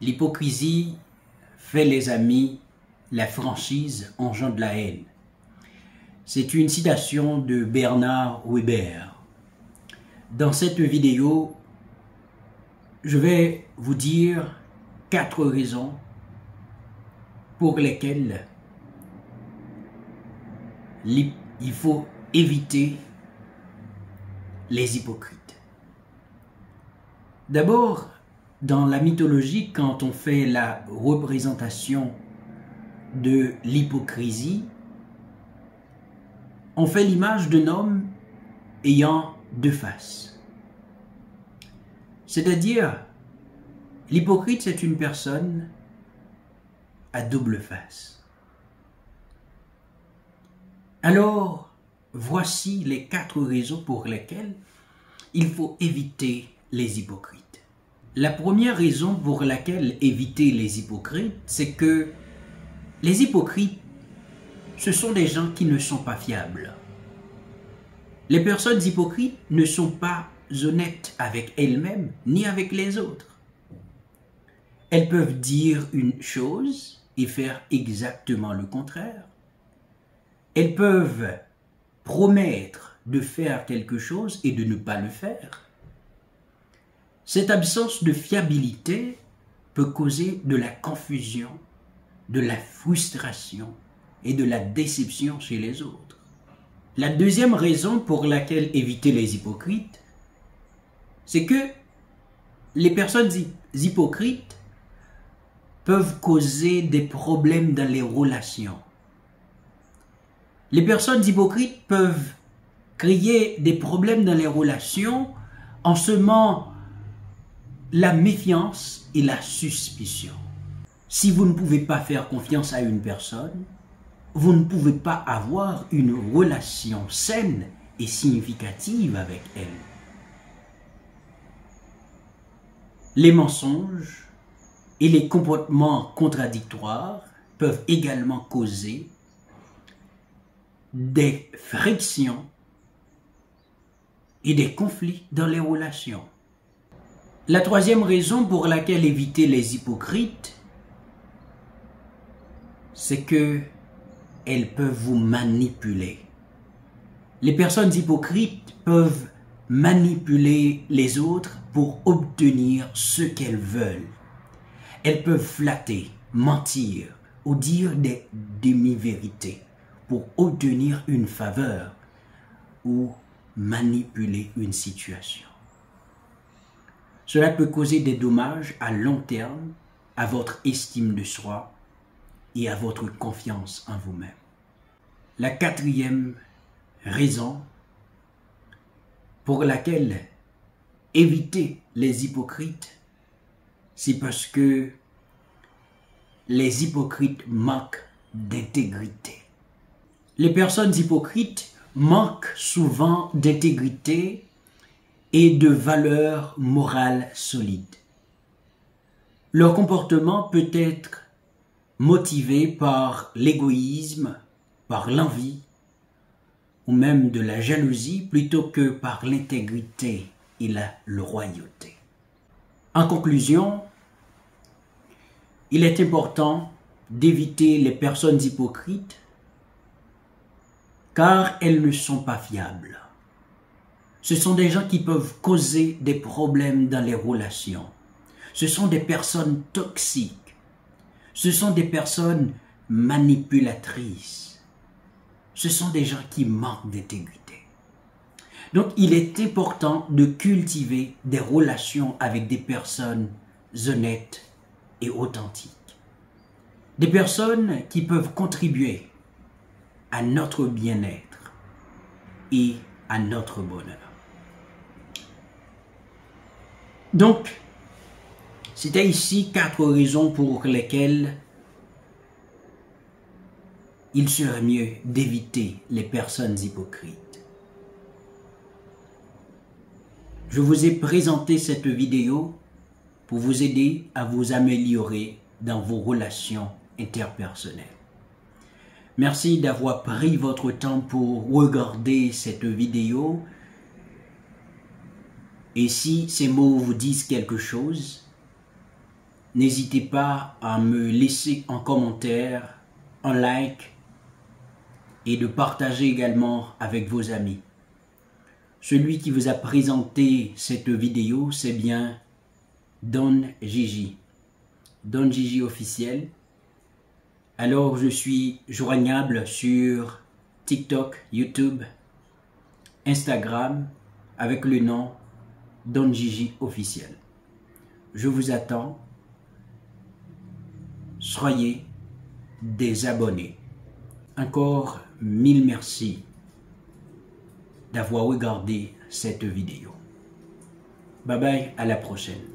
L'hypocrisie fait les amis, la franchise engendre la haine. C'est une citation de Bernard Weber. Dans cette vidéo, je vais vous dire 4 raisons pour lesquelles il faut éviter les hypocrites. D'abord, dans la mythologie, quand on fait la représentation de l'hypocrisie, on fait l'image d'un homme ayant 2 faces. C'est-à-dire, l'hypocrite, c'est une personne à double face. Alors, voici les 4 raisons pour lesquelles il faut éviter les hypocrites. La première raison pour laquelle éviter les hypocrites, c'est que les hypocrites, ce sont des gens qui ne sont pas fiables. Les personnes hypocrites ne sont pas honnêtes avec elles-mêmes ni avec les autres. Elles peuvent dire une chose et faire exactement le contraire. Elles peuvent promettre de faire quelque chose et de ne pas le faire. Cette absence de fiabilité peut causer de la confusion, de la frustration et de la déception chez les autres. La deuxième raison pour laquelle éviter les hypocrites, c'est que les personnes hypocrites peuvent causer des problèmes dans les relations. Les personnes hypocrites peuvent créer des problèmes dans les relations en semant la méfiance et la suspicion. Si vous ne pouvez pas faire confiance à une personne, vous ne pouvez pas avoir une relation saine et significative avec elle. Les mensonges et les comportements contradictoires peuvent également causer des frictions et des conflits dans les relations. La troisième raison pour laquelle éviter les hypocrites, c'est que elles peuvent vous manipuler. Les personnes hypocrites peuvent manipuler les autres pour obtenir ce qu'elles veulent. Elles peuvent flatter, mentir ou dire des demi-vérités pour obtenir une faveur ou manipuler une situation. Cela peut causer des dommages à long terme à votre estime de soi et à votre confiance en vous-même. La 4e raison pour laquelle éviter les hypocrites, c'est parce que les hypocrites manquent d'intégrité. Les personnes hypocrites manquent souvent d'intégrité et de valeurs morales solides. Leur comportement peut être motivé par l'égoïsme, par l'envie ou même de la jalousie plutôt que par l'intégrité et la loyauté. En conclusion, il est important d'éviter les personnes hypocrites car elles ne sont pas fiables. Ce sont des gens qui peuvent causer des problèmes dans les relations. Ce sont des personnes toxiques. Ce sont des personnes manipulatrices. Ce sont des gens qui manquent d'intégrité. Donc, il est important de cultiver des relations avec des personnes honnêtes et authentiques. Des personnes qui peuvent contribuer à notre bien-être et à notre bonheur. Donc, c'était ici 4 raisons pour lesquelles il serait mieux d'éviter les personnes hypocrites. Je vous ai présenté cette vidéo pour vous aider à vous améliorer dans vos relations interpersonnelles. Merci d'avoir pris votre temps pour regarder cette vidéo. Et si ces mots vous disent quelque chose, n'hésitez pas à me laisser un commentaire, un like et de partager également avec vos amis. Celui qui vous a présenté cette vidéo, c'est bien Don Gigi. Don Gigi officiel. Alors je suis joignable sur TikTok, YouTube, Instagram avec le nom Don Gigi officiel. Je vous attends. Soyez des abonnés. Encore 1000 merci d'avoir regardé cette vidéo. Bye bye, à la prochaine.